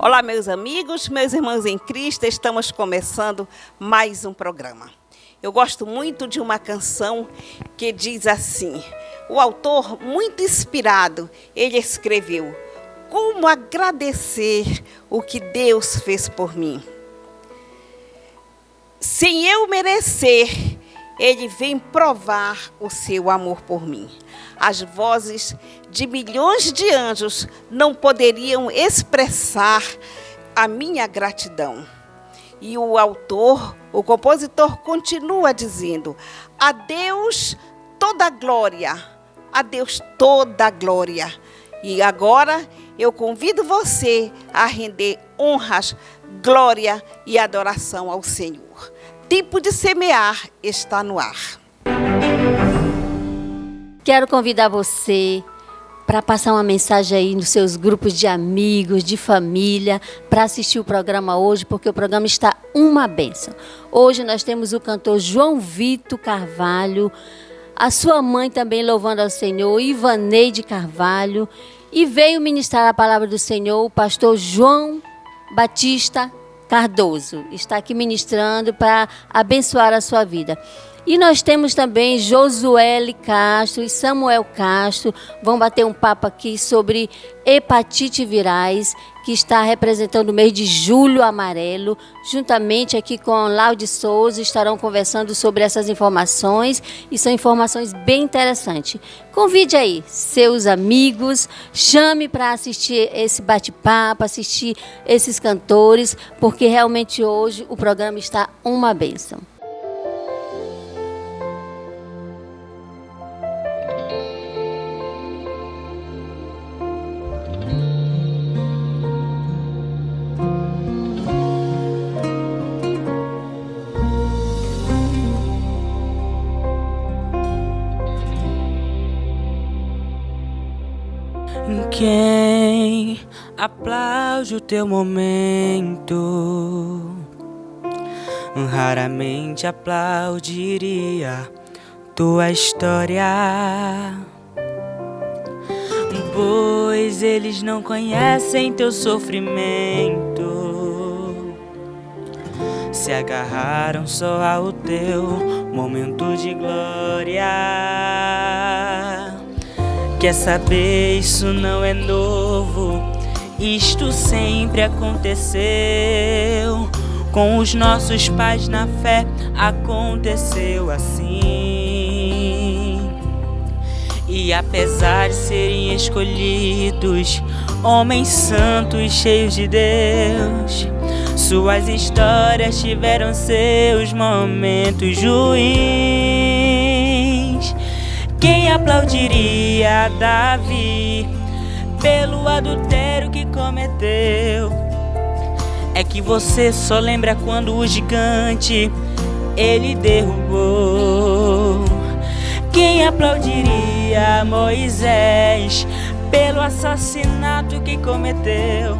Olá, meus amigos, meus irmãos em Cristo, estamos começando mais um programa. Eu gosto muito de uma canção que diz assim, o autor, muito inspirado, ele escreveu: como agradecer o que Deus fez por mim? Sem eu merecer, Ele vem provar o seu amor por mim. As vozes de milhões de anjos não poderiam expressar a minha gratidão. E o autor, o compositor, continua dizendo: a Deus toda a glória, a Deus toda a glória. E agora eu convido você a render honras, glória e adoração ao Senhor. Tempo de semear está no ar. Quero convidar você para passar uma mensagem aí nos seus grupos de amigos, de família, para assistir o programa hoje, porque o programa está uma bênção. Hoje nós temos o cantor João Vitor Carvalho, a sua mãe também louvando ao Senhor, Ivaneide Carvalho, e veio ministrar a palavra do Senhor o pastor João Batista Cardoso. Está aqui ministrando para abençoar a sua vida. E nós temos também Josuele Castro e Samuel Castro, vão bater um papo aqui sobre hepatite virais, que está representando o mês de Julho Amarelo. Juntamente aqui com Laude Souza, estarão conversando sobre essas informações, e são informações bem interessantes. Convide aí seus amigos, chame para assistir esse bate-papo, assistir esses cantores, porque realmente hoje o programa está uma bênção. Quem aplaude o teu momento raramente aplaudiria tua história, pois eles não conhecem teu sofrimento, se agarraram só ao teu momento de glória. Quer saber, isso não é novo, isto sempre aconteceu. Com os nossos pais na fé aconteceu assim. E apesar de serem escolhidos, homens santos cheios de Deus, suas histórias tiveram seus momentos ruins. Quem aplaudiria Davi pelo adultério que cometeu? É que você só lembra quando o gigante ele derrubou. Quem aplaudiria Moisés pelo assassinato que cometeu?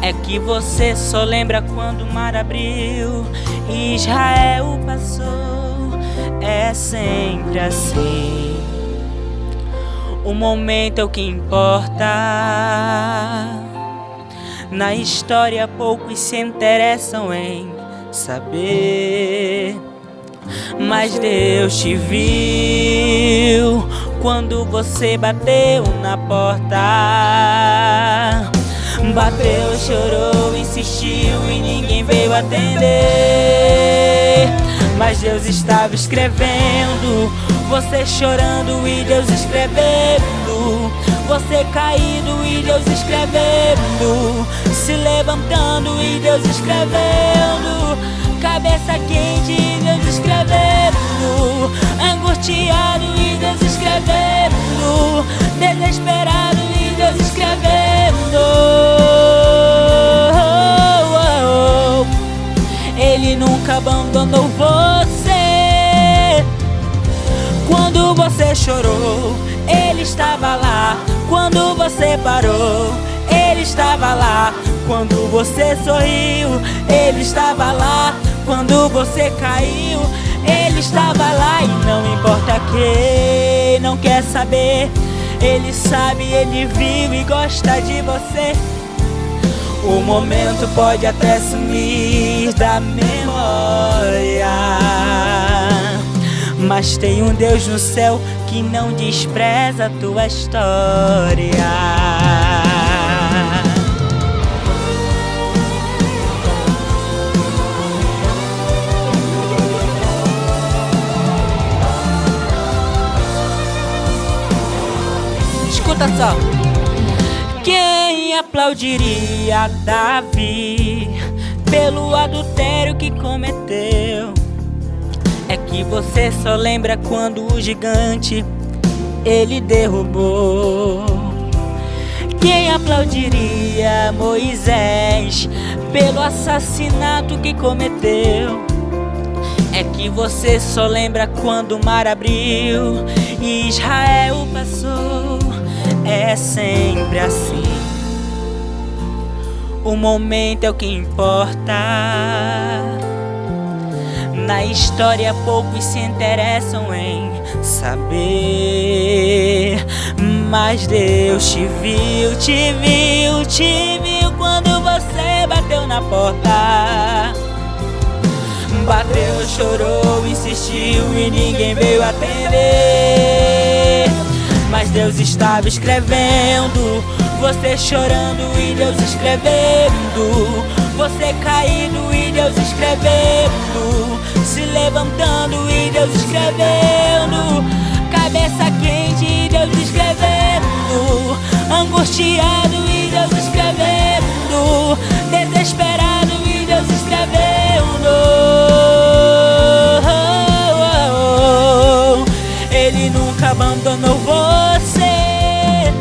É que você só lembra quando o mar abriu e Israel passou. É sempre assim. O momento é o que importa. Na história poucos se interessam em saber, mas Deus te viu quando você bateu na porta. Bateu, chorou, insistiu e ninguém veio atender. Mas Deus estava escrevendo, você chorando e Deus escrevendo, você caído e Deus escrevendo, se levantando e Deus escrevendo, cabeça quente e Deus escrevendo, angustiado e Deus escrevendo, desesperado e Deus escrevendo. Ele nunca abandonou você. Quando você chorou, Ele estava lá. Quando você parou, Ele estava lá. Quando você sorriu, Ele estava lá. Quando você caiu, Ele estava lá. E não importa quem não quer saber, Ele sabe, Ele viu e gosta de você. O momento pode até sumir da memória, mas tem um Deus no céu que não despreza a tua história. Escuta só. Quem aplaudiria Davi pelo adultério que cometeu? É que você só lembra quando o gigante ele derrubou. Quem aplaudiria Moisés pelo assassinato que cometeu? É que você só lembra quando o mar abriu e Israel passou. É sempre assim. O momento é o que importa. Na história poucos se interessam em saber, mas Deus te viu, te viu, te viu quando você bateu na porta. Bateu, chorou, insistiu e ninguém veio atender. Mas Deus estava escrevendo, você chorando e Deus escrevendo, você caído e Deus escrevendo, se levantando e Deus escrevendo, cabeça quente e Deus escrevendo, angustiado e Deus escrevendo, desesperado e Deus escrevendo. Ele nunca abandonou você.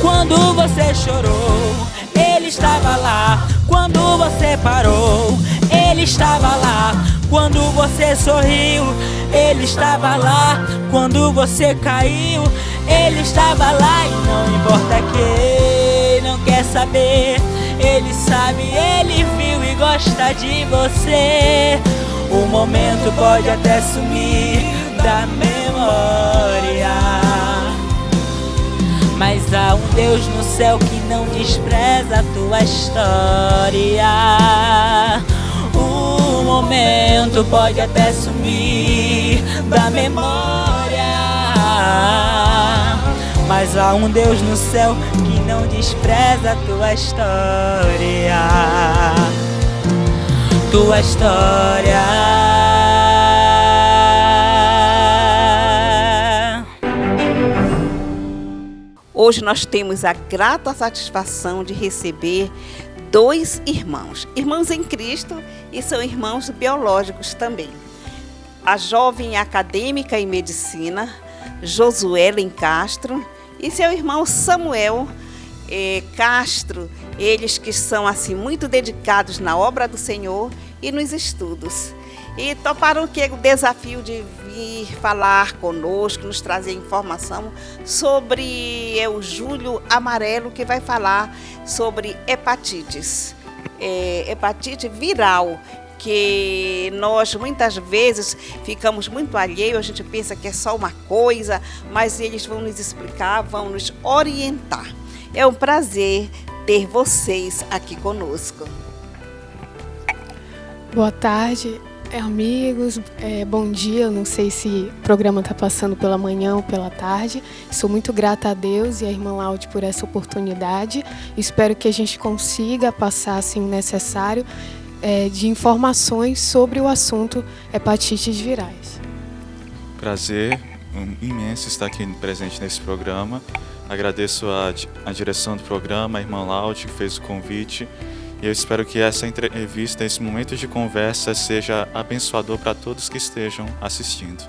Quando você chorou, Ele estava lá. Quando você parou, Ele estava lá. Quando você sorriu, Ele estava lá. Quando você caiu, Ele estava lá. E não importa quem não quer saber, Ele sabe, Ele viu e gosta de você. O momento pode até sumir da memória, mas há um Deus no céu que não despreza a tua história. O momento pode até sumir da memória, mas há um Deus no céu que não despreza a tua história. Tua história. Hoje nós temos a grata satisfação de receber 2 irmãos em Cristo e são irmãos biológicos também. A jovem acadêmica em medicina, Josuelen Castro, e seu irmão Samuel Castro, eles que são assim muito dedicados na obra do Senhor e nos estudos. E toparam o desafio de vir falar conosco, nos trazer informação sobre o Julho Amarelo, que vai falar sobre hepatites, hepatite viral, que nós muitas vezes ficamos muito alheios, a gente pensa que é só uma coisa, mas eles vão nos explicar, vão nos orientar. É um prazer ter vocês aqui conosco. Boa tarde, amigos, bom dia. Eu não sei se o programa está passando pela manhã ou pela tarde. Sou muito grata a Deus e à irmã Laude por essa oportunidade. Espero que a gente consiga passar assim, o necessário de informações sobre o assunto hepatites virais. Prazer imenso estar aqui presente nesse programa. Agradeço a direção do programa, a irmã Laude, que fez o convite. E eu espero que essa entrevista, esse momento de conversa, seja abençoador para todos que estejam assistindo.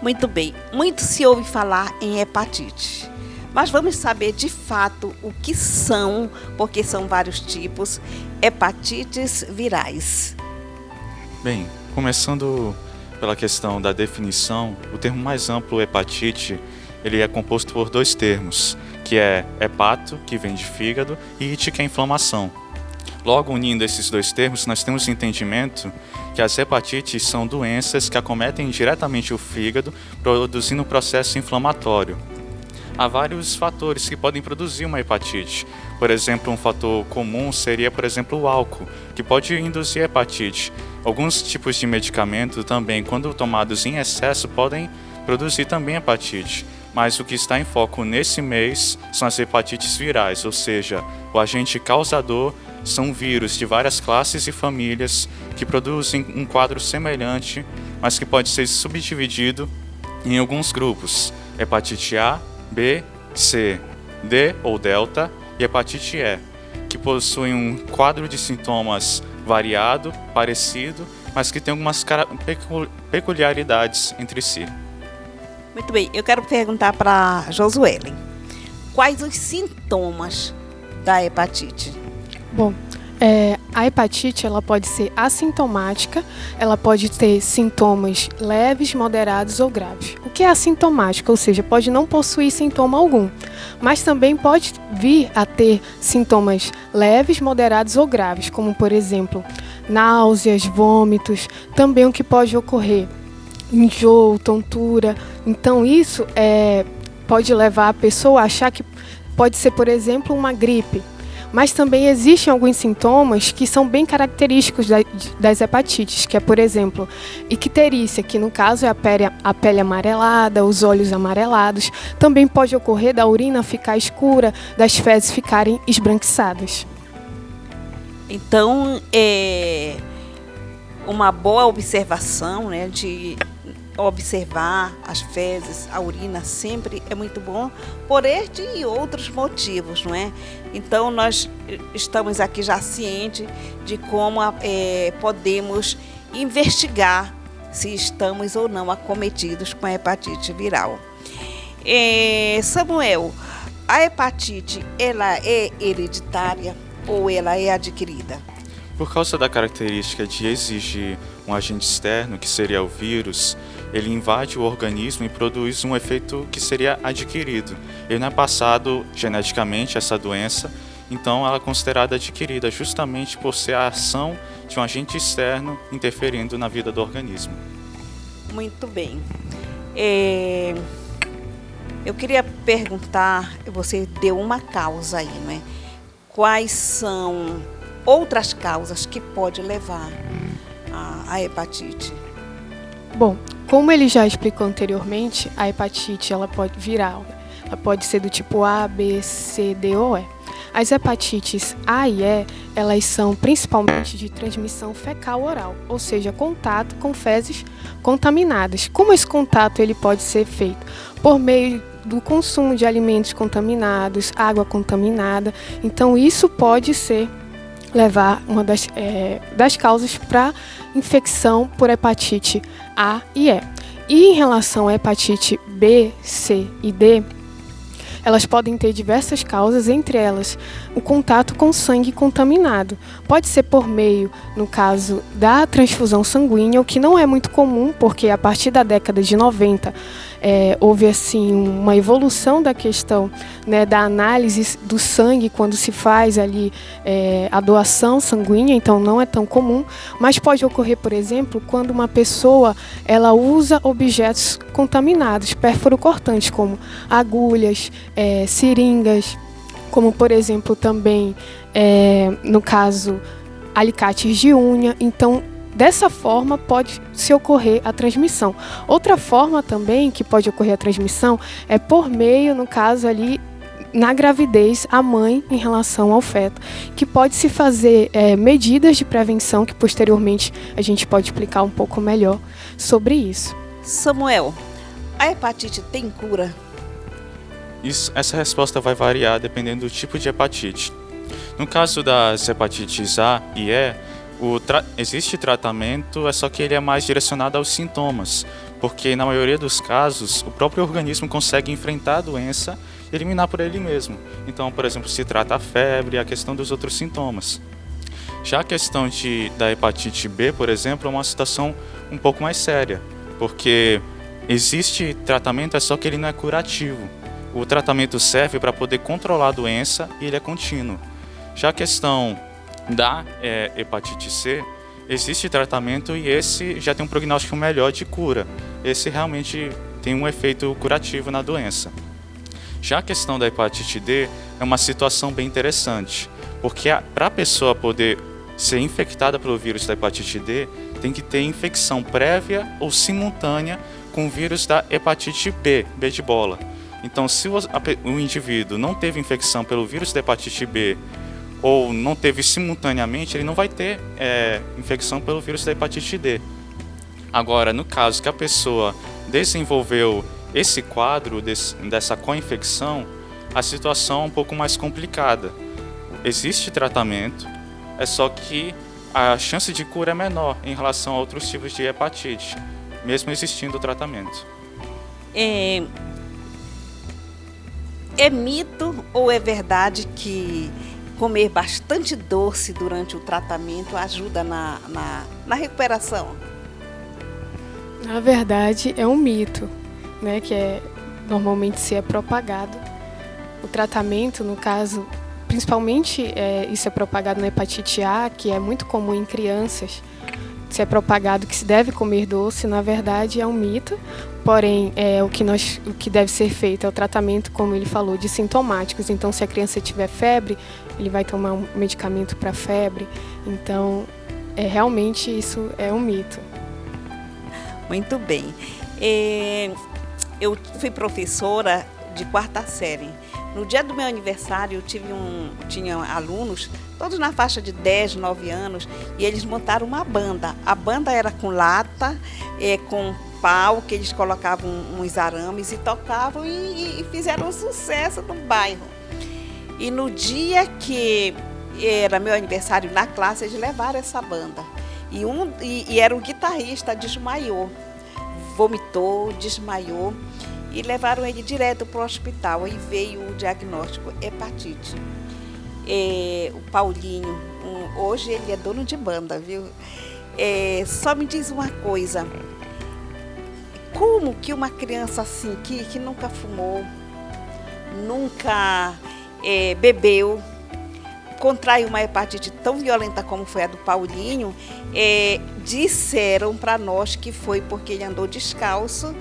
Muito bem. Muito se ouve falar em hepatite. Mas vamos saber de fato o que são, porque são vários tipos, hepatites virais. Bem, começando pela questão da definição, o termo mais amplo, hepatite, ele é composto por 2 termos, que é hepato, que vem de fígado, e ite, que é inflamação. Logo, unindo esses 2 termos, nós temos o entendimento que as hepatites são doenças que acometem diretamente o fígado, produzindo um processo inflamatório. há vários fatores que podem produzir uma hepatite. Por exemplo, um fator comum seria, por exemplo, o álcool, que pode induzir hepatite. Alguns tipos de medicamento também, quando tomados em excesso, podem produzir também hepatite. Mas o que está em foco nesse mês são as hepatites virais, ou seja, o agente causador são vírus de várias classes e famílias que produzem um quadro semelhante, mas que pode ser subdividido em alguns grupos: hepatite A, B, C, D ou delta e hepatite E, que possuem um quadro de sintomas variado, parecido, mas que tem algumas peculiaridades entre si. Muito bem, eu quero perguntar para Josuelen. Quais os sintomas da hepatite? Bom, a hepatite ela pode ser assintomática, ela pode ter sintomas leves, moderados ou graves. O que é assintomático? Ou seja, pode não possuir sintoma algum, mas também pode vir a ter sintomas leves, moderados ou graves, como por exemplo, náuseas, vômitos, também o que pode ocorrer, enjoo, tontura. Então isso pode levar a pessoa a achar que pode ser, por exemplo, uma gripe. Mas também existem alguns sintomas que são bem característicos das hepatites, que é, por exemplo, icterícia, que no caso é a pele amarelada, os olhos amarelados. Também pode ocorrer da urina ficar escura, das fezes ficarem esbranquiçadas. Então, uma boa observação, né, de observar as fezes, a urina sempre é muito bom, por este e outros motivos, não é? Então, nós estamos aqui já cientes de como podemos investigar se estamos ou não acometidos com a hepatite viral. Samuel, a hepatite, ela é hereditária ou ela é adquirida? Por causa da característica de exigir um agente externo, que seria o vírus, ele invade o organismo e produz um efeito que seria adquirido. Ele não é passado geneticamente, essa doença, então ela é considerada adquirida justamente por ser a ação de um agente externo interferindo na vida do organismo. Muito bem. Eu queria perguntar, você deu uma causa aí, não é? Quais são outras causas que podem levar à hepatite? Bom, como ele já explicou anteriormente, a hepatite ela pode viral. Ela pode ser do tipo A, B, C, D ou E. As hepatites A e E, elas são principalmente de transmissão fecal-oral, ou seja, contato com fezes contaminadas. Como esse contato ele pode ser feito? Por meio do consumo de alimentos contaminados, água contaminada. Então, isso pode levar uma das causas para infecção por hepatite A e E. E em relação à hepatite B, C e D, elas podem ter diversas causas, entre elas o contato com sangue contaminado. Pode ser por meio, no caso, da transfusão sanguínea, o que não é muito comum, porque a partir da década de 90 houve assim uma evolução da questão, né, da análise do sangue quando se faz ali a doação sanguínea, então não é tão comum, mas pode ocorrer, por exemplo, quando uma pessoa ela usa objetos contaminados, pérfuro-cortantes, como agulhas, seringas, como por exemplo também, no caso, alicates de unha. Então, dessa forma pode se ocorrer a transmissão. Outra forma também que pode ocorrer a transmissão é por meio, no caso ali, na gravidez, a mãe em relação ao feto, que pode se fazer medidas de prevenção, que posteriormente a gente pode explicar um pouco melhor sobre isso. Samuel, a hepatite tem cura? Essa resposta vai variar dependendo do tipo de hepatite. No caso das hepatites A e E, existe tratamento, só que ele é mais direcionado aos sintomas, porque na maioria dos casos o próprio organismo consegue enfrentar a doença e eliminar por ele mesmo. Então, por exemplo, se trata a febre e a questão dos outros sintomas. Já a questão da hepatite B, por exemplo, é uma situação um pouco mais séria, porque existe tratamento, só que ele não é curativo. O tratamento serve para poder controlar a doença e ele é contínuo. Já a questão da hepatite C, existe tratamento e esse já tem um prognóstico melhor de cura. Esse realmente tem um efeito curativo na doença. Já a questão da hepatite D é uma situação bem interessante, porque para a pessoa poder ser infectada pelo vírus da hepatite D, tem que ter infecção prévia ou simultânea com o vírus da hepatite B, B de bola. Então, se o indivíduo não teve infecção pelo vírus da hepatite B ou não teve simultaneamente, ele não vai ter infecção pelo vírus da hepatite D. Agora, no caso que a pessoa desenvolveu esse quadro dessa co-infecção, a situação é um pouco mais complicada. Existe tratamento, é só que a chance de cura é menor em relação a outros tipos de hepatite, mesmo existindo o tratamento. É mito ou é verdade que comer bastante doce durante o tratamento ajuda na recuperação? Na verdade, é um mito, né, que normalmente se é propagado. O tratamento, no caso, principalmente isso é propagado na hepatite A, que é muito comum em crianças, se é propagado que se deve comer doce, na verdade é um mito, porém o que deve ser feito é o tratamento, como ele falou, de sintomáticos. Então, se a criança tiver febre, ele vai tomar um medicamento para febre. Então, realmente isso é um mito. Muito bem. Eu fui professora de 4ª série. No dia do meu aniversário, tinha alunos, todos na faixa de 10, 9 anos, e eles montaram uma banda. A banda era com lata, com pau, que eles colocavam uns arames e tocavam e fizeram um sucesso no bairro. E no dia que era meu aniversário na classe, eles levaram essa banda. E era o guitarrista, desmaiou, vomitou, desmaiou. E levaram ele direto para o hospital. E veio o diagnóstico, hepatite. O Paulinho, hoje ele é dono de banda, viu? Só me diz uma coisa. Como que uma criança assim, que nunca fumou, nunca bebeu, contrai uma hepatite tão violenta como foi a do Paulinho, disseram para nós que foi porque ele andou descalço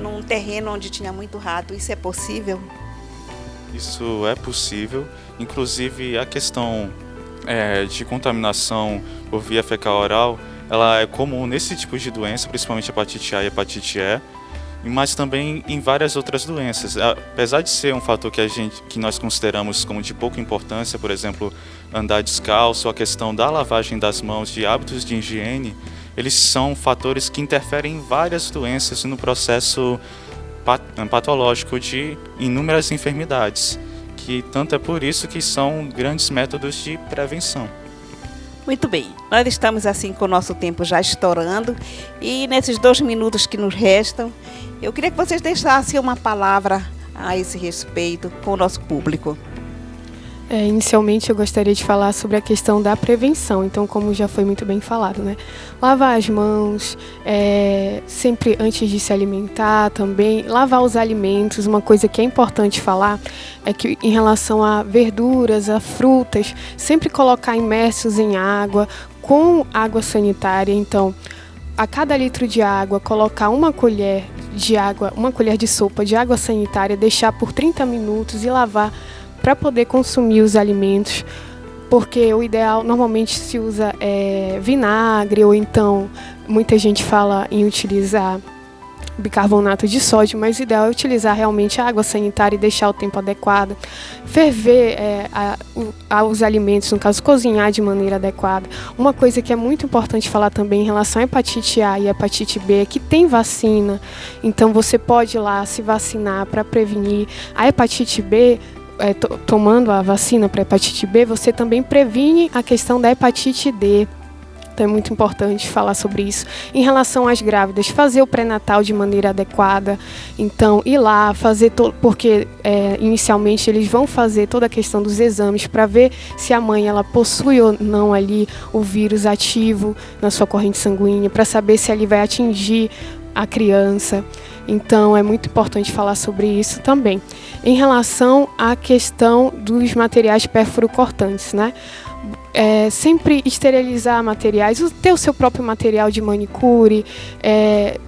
num terreno onde tinha muito rato. Isso é possível? Isso é possível. Inclusive, a questão de contaminação por via fecal oral, ela é comum nesse tipo de doença, principalmente hepatite A e hepatite E, mas também em várias outras doenças. Apesar de ser um fator que nós consideramos como de pouca importância, por exemplo, andar descalço, a questão da lavagem das mãos, de hábitos de higiene, eles são fatores que interferem em várias doenças no processo patológico de inúmeras enfermidades, que tanto é por isso que são grandes métodos de prevenção. Muito bem, nós estamos assim com o nosso tempo já estourando e nesses 2 minutos que nos restam, eu queria que vocês deixassem uma palavra a esse respeito com o nosso público. Inicialmente eu gostaria de falar sobre a questão da prevenção. Então, como já foi muito bem falado, né? Lavar as mãos, sempre antes de se alimentar também, lavar os alimentos. Uma coisa que é importante falar é que em relação a verduras, a frutas, sempre colocar imersos em água, com água sanitária. Então, a cada litro de água, colocar uma colher de sopa de água sanitária, deixar por 30 minutos e lavar para poder consumir os alimentos, porque o ideal normalmente se usa vinagre, ou então muita gente fala em utilizar bicarbonato de sódio, mas o ideal é utilizar realmente a água sanitária e deixar o tempo adequado, ferver os alimentos, no caso cozinhar de maneira adequada. Uma coisa que é muito importante falar também em relação à hepatite A e hepatite B é que tem vacina, então você pode ir lá se vacinar para prevenir a hepatite B. Tomando a vacina para hepatite B, você também previne a questão da hepatite D. Então é muito importante falar sobre isso. Em relação às grávidas, fazer o pré-natal de maneira adequada. Então, ir lá, fazer porque inicialmente eles vão fazer toda a questão dos exames para ver se a mãe ela possui ou não ali o vírus ativo na sua corrente sanguínea, para saber se ele vai atingir a criança. Então, é muito importante falar sobre isso também. Em relação à questão dos materiais perfuro-cortantes, né? Sempre esterilizar materiais, ter o seu próprio material de manicure,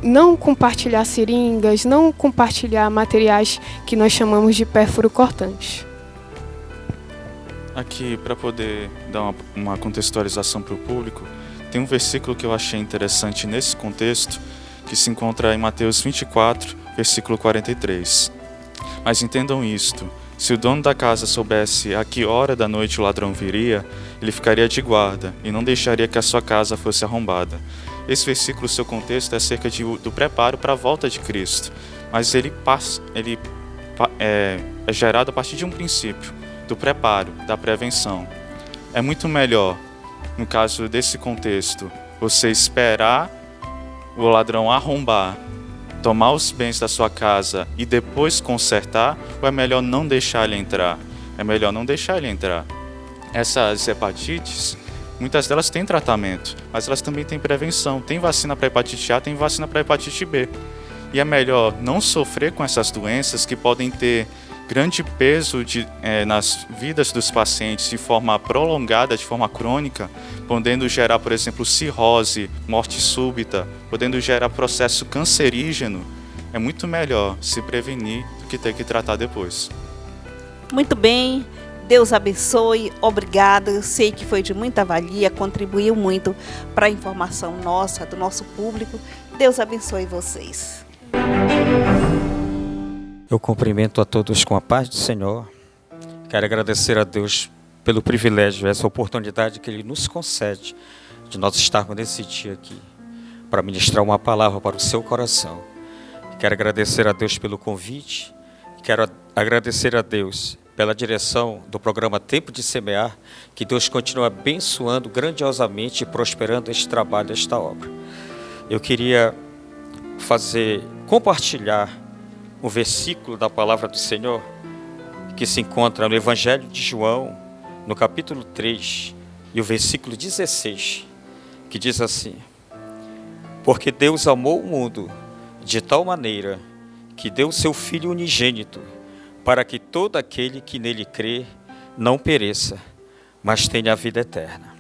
não compartilhar seringas, não compartilhar materiais que nós chamamos de perfuro-cortantes. Aqui, para poder dar uma contextualização para o público, tem um versículo que eu achei interessante nesse contexto, que se encontra em Mateus 24, versículo 43. Mas entendam isto: se o dono da casa soubesse a que hora da noite o ladrão viria, ele ficaria de guarda e não deixaria que a sua casa fosse arrombada. Esse versículo, seu contexto, é acerca do preparo para a volta de Cristo, mas ele é gerado a partir de um princípio, do preparo, da prevenção. É muito melhor, no caso desse contexto, você esperar o ladrão arrombar, tomar os bens da sua casa e depois consertar, ou é melhor não deixar ele entrar? É melhor não deixar ele entrar. Essas hepatites, muitas delas têm tratamento, mas elas também têm prevenção. Tem vacina para hepatite A, tem vacina para hepatite B. E é melhor não sofrer com essas doenças que podem ter grande peso nas vidas dos pacientes de forma prolongada, de forma crônica, podendo gerar, por exemplo, cirrose, morte súbita, podendo gerar processo cancerígeno. É muito melhor se prevenir do que ter que tratar depois. Muito bem, Deus abençoe, obrigada. Eu sei que foi de muita valia, contribuiu muito para a informação nossa, do nosso público. Deus abençoe vocês. Eu cumprimento a todos com a paz do Senhor. Quero agradecer a Deus pelo privilégio, essa oportunidade que Ele nos concede de nós estarmos nesse dia aqui para ministrar uma palavra para o seu coração. Quero agradecer a Deus pelo convite. Quero agradecer a Deus pela direção do programa Tempo de Semear, que Deus continua abençoando grandiosamente e prosperando este trabalho, esta obra. Eu queria compartilhar um versículo da palavra do Senhor que se encontra no Evangelho de João, no capítulo 3, e o versículo 16, que diz assim: porque Deus amou o mundo de tal maneira que deu seu Filho unigênito, para que todo aquele que nele crê não pereça, mas tenha a vida eterna.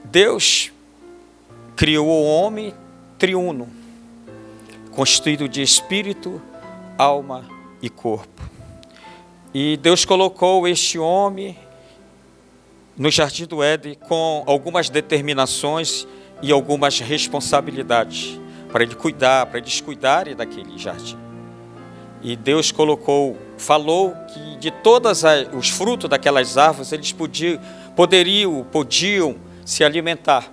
Deus criou o homem triuno, constituído de espírito, alma e corpo. E Deus colocou este homem no Jardim do Éden com algumas determinações e algumas responsabilidades para ele cuidar, para eles cuidarem daquele jardim. E Deus falou que de todos os frutos daquelas árvores eles podiam se alimentar.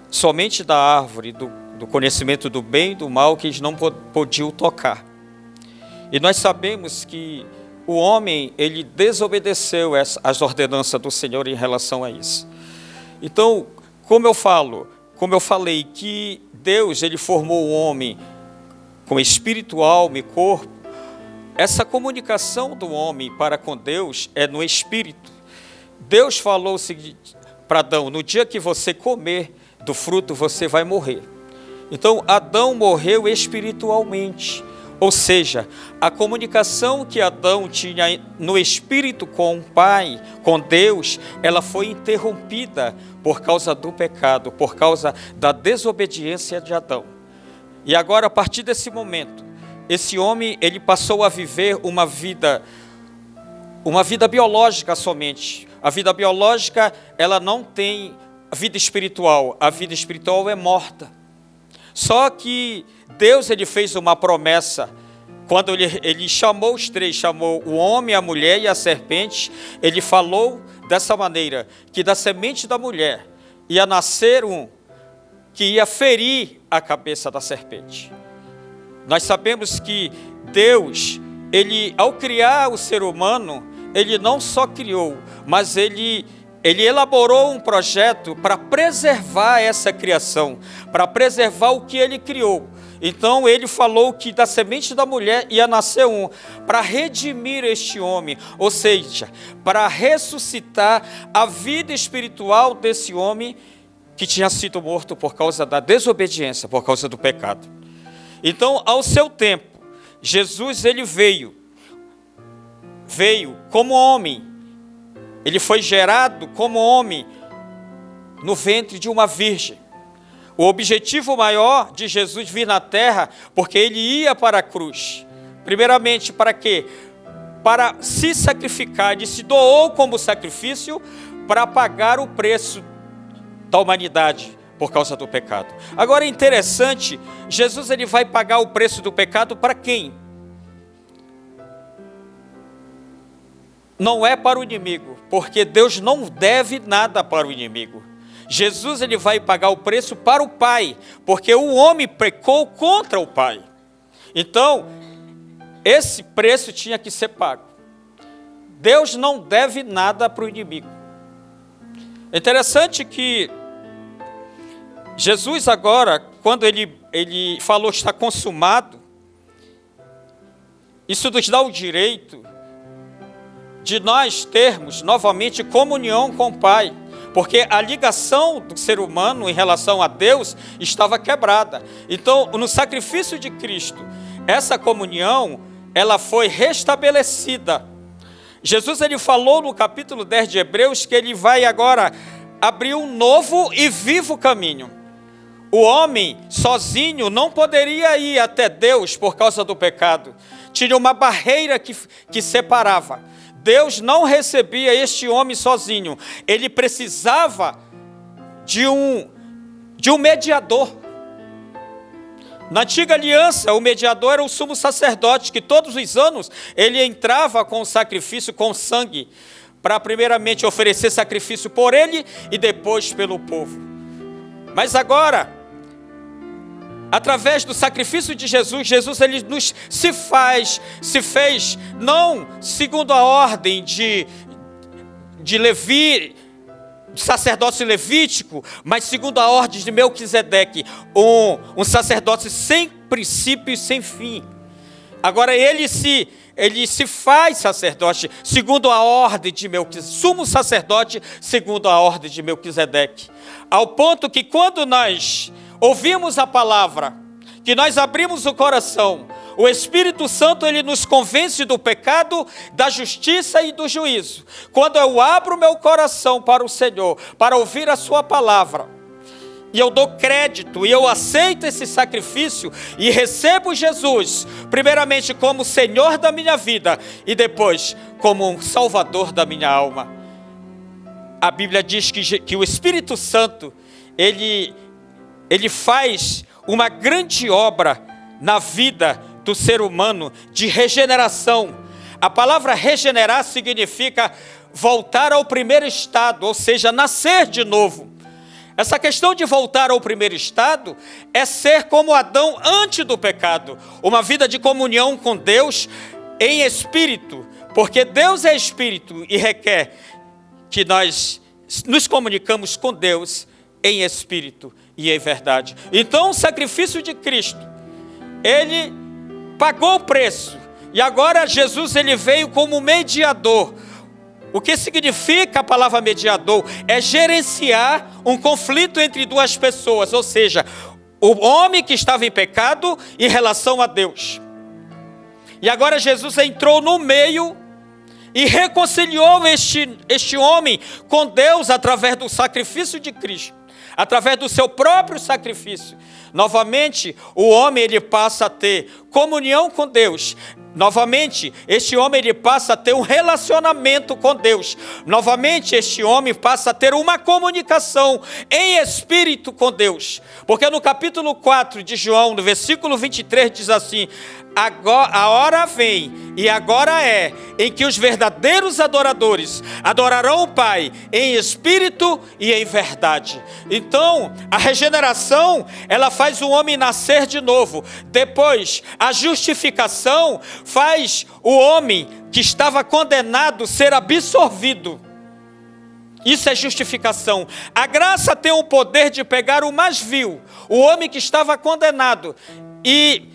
Somente da árvore do conhecimento do bem e do mal que eles não podiam tocar. E nós sabemos que o homem, ele desobedeceu as ordenanças do Senhor em relação a isso. Então, como eu falei, que Deus, ele formou o homem com espírito, alma e corpo, essa comunicação do homem para com Deus é no espírito. Deus falou o seguinte para Adão: no dia que você comer do fruto, você vai morrer. Então, Adão morreu espiritualmente, ou seja, a comunicação que Adão tinha no espírito com o Pai, com Deus, ela foi interrompida por causa do pecado, por causa da desobediência de Adão. E agora, a partir desse momento, esse homem, ele passou a viver uma vida biológica somente. A vida biológica, ela não tem vida espiritual. A vida espiritual é morta. Só que Deus, ele fez uma promessa. Quando ele chamou os três, chamou o homem, a mulher e a serpente, ele falou dessa maneira, que da semente da mulher ia nascer um que ia ferir a cabeça da serpente. Nós sabemos que Deus, ele, ao criar o ser humano, ele não só criou, mas ele elaborou um projeto para preservar essa criação, para preservar o que ele criou. Então ele falou que da semente da mulher ia nascer um, para redimir este homem, ou seja, para ressuscitar a vida espiritual desse homem que tinha sido morto por causa da desobediência, por causa do pecado. Então, ao seu tempo, Jesus ele veio como homem. Ele foi gerado como homem no ventre de uma virgem. O objetivo maior de Jesus vir na terra, porque ele ia para a cruz. Primeiramente, para quê? Para se sacrificar. Ele se doou como sacrifício para pagar o preço da humanidade por causa do pecado. Agora é interessante, Jesus ele vai pagar o preço do pecado para quem? Não é para o inimigo, porque Deus não deve nada para o inimigo. Jesus ele vai pagar o preço para o Pai, porque o homem pecou contra o Pai. Então, esse preço tinha que ser pago. Deus não deve nada para o inimigo. É interessante que Jesus agora, quando ele falou está consumado, isso nos dá o direito de nós termos novamente comunhão com o Pai, porque a ligação do ser humano em relação a Deus estava quebrada. Então, no sacrifício de Cristo, essa comunhão, ela foi restabelecida. Jesus ele falou no capítulo 10 de Hebreus que ele vai agora abrir um novo e vivo caminho. O homem sozinho não poderia ir até Deus por causa do pecado. Tinha uma barreira que separava. Deus não recebia este homem sozinho. Ele precisava de um mediador. Na antiga aliança, o mediador era o sumo sacerdote, que todos os anos ele entrava com o sacrifício, com sangue, para primeiramente oferecer sacrifício por ele e depois pelo povo. Mas agora, através do sacrifício de Jesus, Jesus ele se fez não segundo a ordem de Levi, sacerdócio levítico, mas segundo a ordem de Melquisedeque, um sacerdócio sem princípio e sem fim. Agora ele se faz sacerdote segundo a ordem de Melquisedeque, sumo sacerdote segundo a ordem de Melquisedeque, ao ponto que quando nós ouvimos a palavra, que nós abrimos o coração, o Espírito Santo ele nos convence do pecado, da justiça e do juízo. Quando eu abro o meu coração para o Senhor, para ouvir a sua palavra, e eu dou crédito, e eu aceito esse sacrifício, e recebo Jesus, primeiramente como Senhor da minha vida, e depois como um Salvador da minha alma. A Bíblia diz que o Espírito Santo, ele faz uma grande obra na vida do ser humano de regeneração. A palavra regenerar significa voltar ao primeiro estado, ou seja, nascer de novo. Essa questão de voltar ao primeiro estado é ser como Adão antes do pecado, uma vida de comunhão com Deus em espírito, porque Deus é espírito e requer que nós nos comunicamos com Deus em espírito e em verdade. Então o sacrifício de Cristo, ele pagou o preço, e agora Jesus ele veio como mediador. O que significa a palavra mediador? É gerenciar um conflito entre duas pessoas, ou seja, o homem que estava em pecado em relação a Deus. E agora Jesus entrou no meio e reconciliou este homem com Deus através do sacrifício de Cristo, através do seu próprio sacrifício. Novamente, o homem ele passa a ter comunhão com Deus. Novamente, este homem ele passa a ter um relacionamento com Deus. Novamente, este homem passa a ter uma comunicação em espírito com Deus. Porque no capítulo 4 de João, no versículo 23, diz assim: agora, a hora vem, e agora é, em que os verdadeiros adoradores adorarão o Pai em espírito e em verdade. Então, a regeneração, ela faz o homem nascer de novo. Depois, a justificação faz o homem que estava condenado ser absorvido. Isso é justificação. A graça tem o poder de pegar o mais vil, o homem que estava condenado, e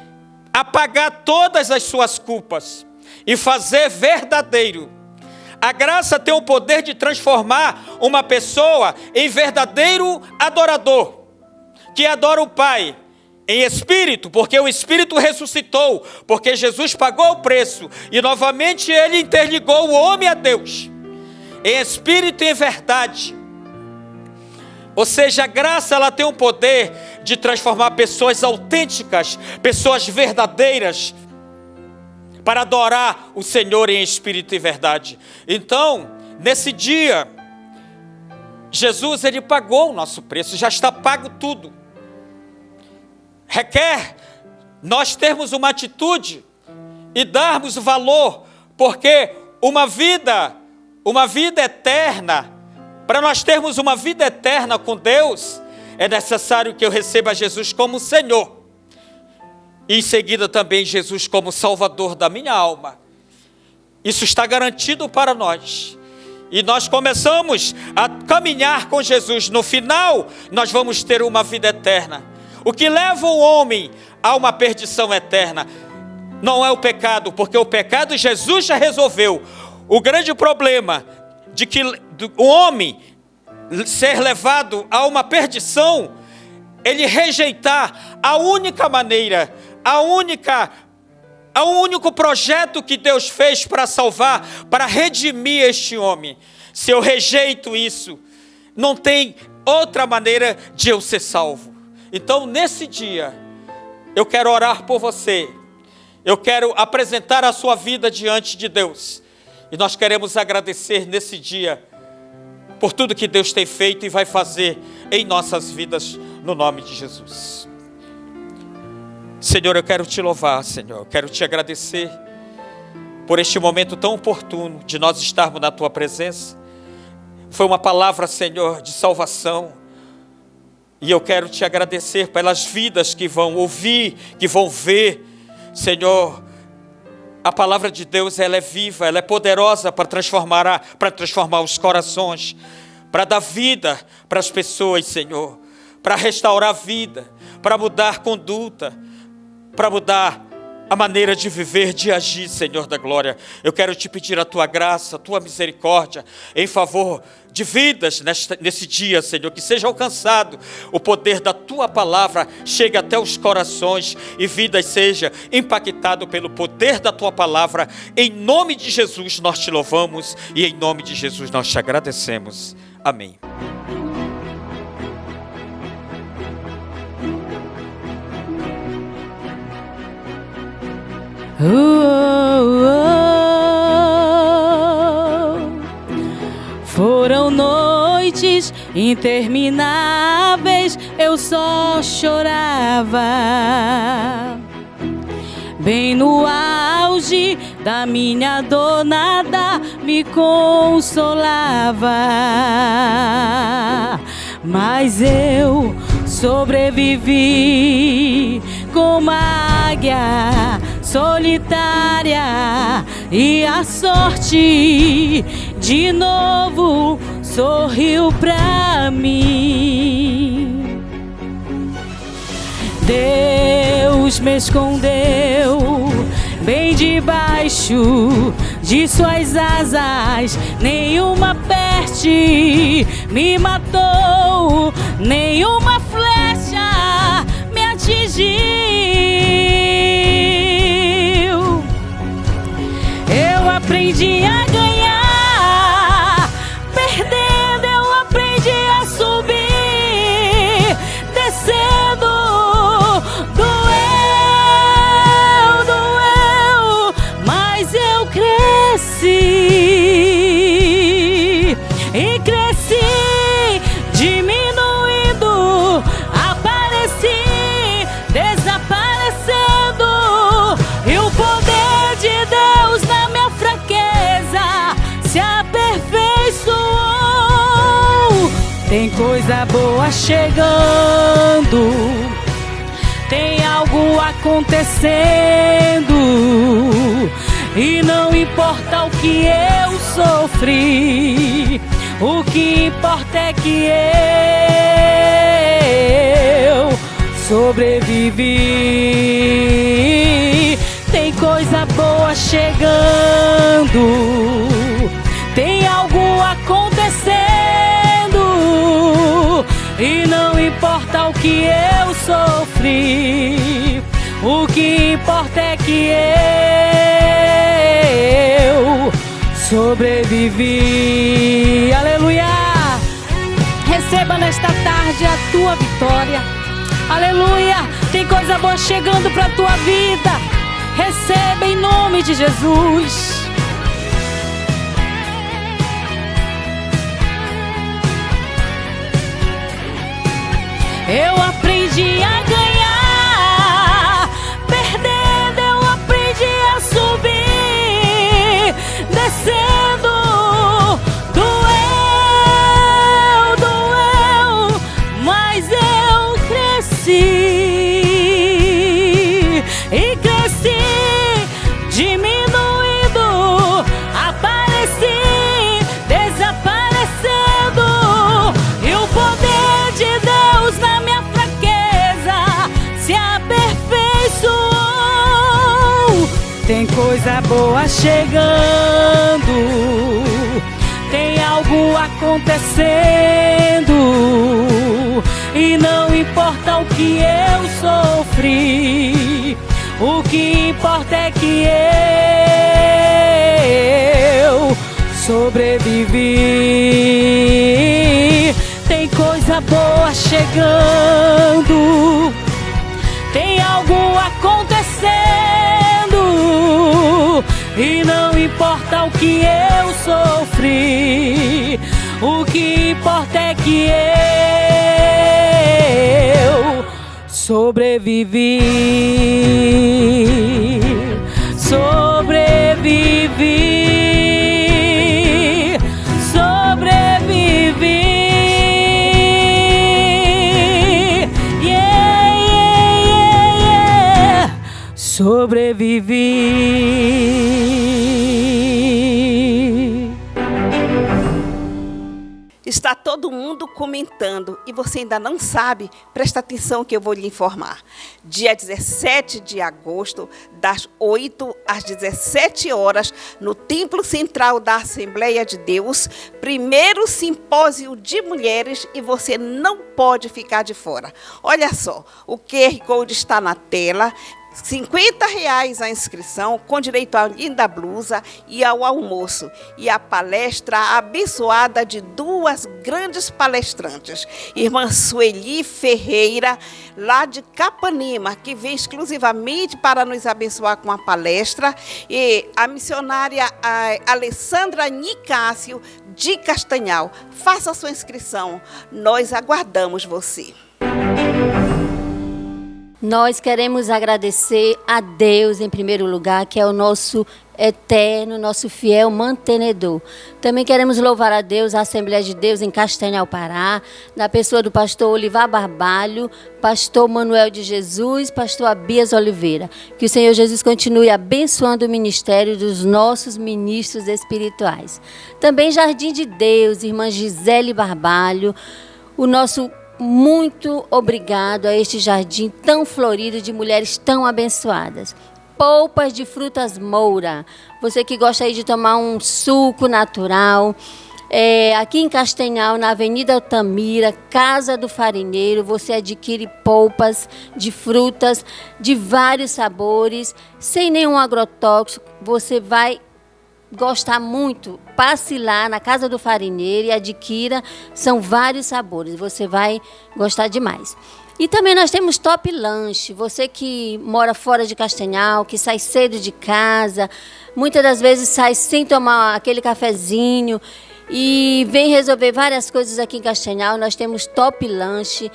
apagar todas as suas culpas e fazer verdadeiro A graça tem o poder de transformar uma pessoa em verdadeiro adorador, que adora o Pai em espírito, porque o Espírito ressuscitou, porque Jesus pagou o preço e novamente Ele interligou o homem a Deus, em espírito e em verdade. Ou seja, a graça ela tem o poder de transformar pessoas autênticas, pessoas verdadeiras, para adorar o Senhor em espírito e verdade. Então, nesse dia, Jesus ele pagou o nosso preço, já está pago tudo. Requer nós termos uma atitude e darmos valor, porque uma vida eterna, para nós termos uma vida eterna com Deus, é necessário que eu receba Jesus como Senhor. E em seguida também Jesus como Salvador da minha alma. Isso está garantido para nós. E nós começamos a caminhar com Jesus. No final, nós vamos ter uma vida eterna. O que leva o homem a uma perdição eterna não é o pecado, porque o pecado Jesus já resolveu. O grande problema de que o homem ser levado a uma perdição, ele rejeitar a única maneira, o único projeto que Deus fez para salvar, para redimir este homem. Se eu rejeito isso, não tem outra maneira de eu ser salvo. Então, nesse dia, eu quero orar por você. Eu quero apresentar a sua vida diante de Deus. E nós queremos agradecer nesse dia por tudo que Deus tem feito e vai fazer em nossas vidas, no nome de Jesus. Senhor, eu quero te louvar, Senhor. Eu quero te agradecer por este momento tão oportuno de nós estarmos na tua presença. Foi uma palavra, Senhor, de salvação. E eu quero te agradecer pelas vidas que vão ouvir, que vão ver. Senhor, a palavra de Deus, ela é viva, ela é poderosa para transformar os corações, para dar vida para as pessoas, Senhor, para restaurar a vida, para mudar conduta, para mudar a maneira de viver, de agir, Senhor da glória. Eu quero te pedir a tua graça, a tua misericórdia, em favor de vidas nesse dia, Senhor, que seja alcançado o poder da tua palavra, chegue até os corações e vidas seja impactado pelo poder da tua palavra. Em nome de Jesus nós te louvamos e em nome de Jesus nós te agradecemos. Amém. Foram noites intermináveis, eu só chorava. Bem no auge da minha dor, nada me consolava. Mas eu sobrevivi como águia solitária, e a sorte de novo sorriu pra mim. Deus me escondeu bem debaixo de suas asas, nenhuma peste me matou, nenhuma flecha me atingiu. Eu aprendi a ganhar, perdendo eu aprendi a subir, descendo doeu, mas eu cresci e cresci, diminuindo, apareci, desaparecendo, e o poder de Deus na minha fraqueza se aperfeiçoou. Tem coisa boa chegando, tem algo acontecendo, e não importa o que eu sofri, o que importa é que eu sobrevivi. Tem coisa boa chegando, E não importa o que eu sofri, o que importa é que eu sobrevivi. Aleluia! Receba nesta tarde a tua vitória. Aleluia! Tem coisa boa chegando para a tua vida. Receba em nome de Jesus. Eu aprendi a ganhar, perdendo eu aprendi a subir, descendo, doeu, mas eu cresci, e cresci, diminuindo, apareci, desaparecendo, e o poder de Deus na minha fraqueza se aperfeiçoou. Tem coisa boa chegando, tem algo acontecendo, e não importa o que eu sofri, o que importa é que eu sobrevivi. Tem coisa boa chegando, tem algo acontecendo, e não importa o que eu sofri, o que importa é que eu sobrevivi. Sobrevivi, sobrevivi. Sobrevivi. Está todo mundo comentando e você ainda não sabe? Presta atenção que eu vou lhe informar. Dia 17 de agosto, das 8 às 17 horas, no Templo Central da Assembleia de Deus, primeiro simpósio de mulheres, e você não pode ficar de fora. Olha só, o QR Code está na tela. R$50 a inscrição, com direito à linda blusa e ao almoço. E a palestra abençoada de duas grandes palestrantes. Irmã Sueli Ferreira, lá de Capanema, que vem exclusivamente para nos abençoar com a palestra. E a missionária Alessandra Nicásio, de Castanhal. Faça a sua inscrição. Nós aguardamos você. Nós queremos agradecer a Deus, em primeiro lugar, que é o nosso eterno, nosso fiel mantenedor. Também queremos louvar a Deus, a Assembleia de Deus em Castanhal, Pará, na pessoa do pastor Olivar Barbalho, pastor Manuel de Jesus, pastor Abias Oliveira. Que o Senhor Jesus continue abençoando o ministério dos nossos ministros espirituais. Também Jardim de Deus, irmã Gisele Barbalho, o nosso muito obrigado a este jardim tão florido de mulheres tão abençoadas. Polpas de Frutas Moura. Você que gosta aí de tomar um suco natural. Aqui em Castanhal, na Avenida Altamira, Casa do Farinheiro, você adquire polpas de frutas de vários sabores, sem nenhum agrotóxico. Você vai gostar muito. Passe lá na Casa do Farinheiro e adquira. São vários sabores. Você vai gostar demais. E também nós temos Top Lanche. Você que mora fora de Castanhal, que sai cedo de casa, muitas das vezes sai sem tomar aquele cafezinho e vem resolver várias coisas aqui em Castanhal. Nós temos Top Lanche.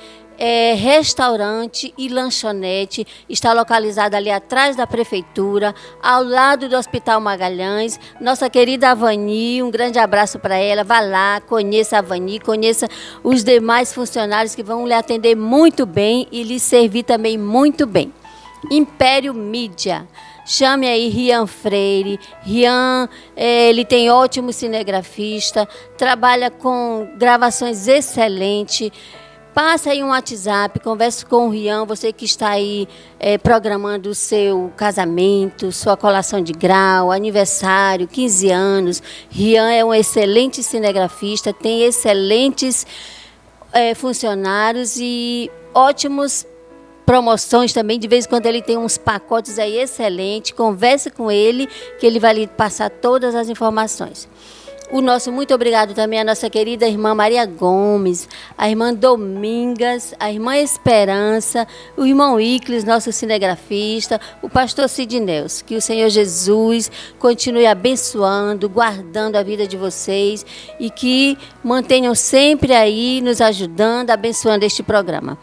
Restaurante e lanchonete, está localizado ali atrás da prefeitura, ao lado do Hospital Magalhães. Nossa querida Avani, um grande abraço para ela. Vá lá, conheça a Avani, conheça os demais funcionários que vão lhe atender muito bem e lhe servir também muito bem. Império Mídia. Chame aí Rian Freire. Rian, ele tem ótimo cinegrafista, trabalha com gravações excelentes. Passa aí um WhatsApp, converse com o Rian, você que está aí programando o seu casamento, sua colação de grau, aniversário, 15 anos. Rian é um excelente cinegrafista, tem excelentes funcionários e ótimos promoções também. De vez em quando ele tem uns pacotes aí excelentes. Converse com ele, que ele vai lhe passar todas as informações. O nosso muito obrigado também à nossa querida irmã Maria Gomes, a irmã Domingas, a irmã Esperança, o irmão Icles, nosso cinegrafista, o pastor Sidneus. Que o Senhor Jesus continue abençoando, guardando a vida de vocês e que mantenham sempre aí nos ajudando, abençoando este programa.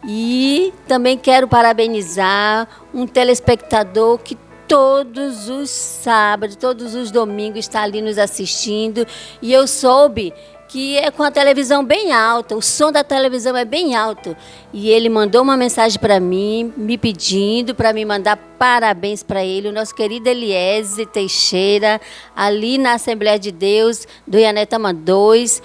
E também quero parabenizar um telespectador que todos os sábados, todos os domingos está ali nos assistindo. E eu soube que é com a televisão bem alta, o som da televisão é bem alto. E ele mandou uma mensagem para mim, me pedindo para me mandar parabéns para ele, o nosso querido Eliese Teixeira, ali na Assembleia de Deus, do Ianetama 2,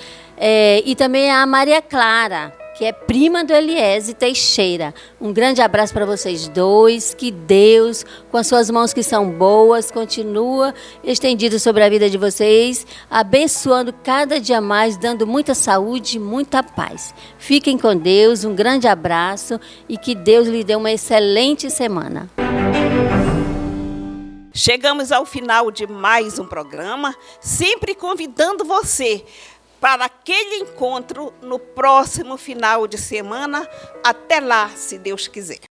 e também a Maria Clara, que é prima do Eliese Teixeira. Um grande abraço para vocês dois, que Deus, com as suas mãos que são boas, continua estendido sobre a vida de vocês, abençoando cada dia mais, dando muita saúde e muita paz. Fiquem com Deus, um grande abraço e que Deus lhe dê uma excelente semana. Chegamos ao final de mais um programa, sempre convidando você para aquele encontro no próximo final de semana. Até lá, se Deus quiser.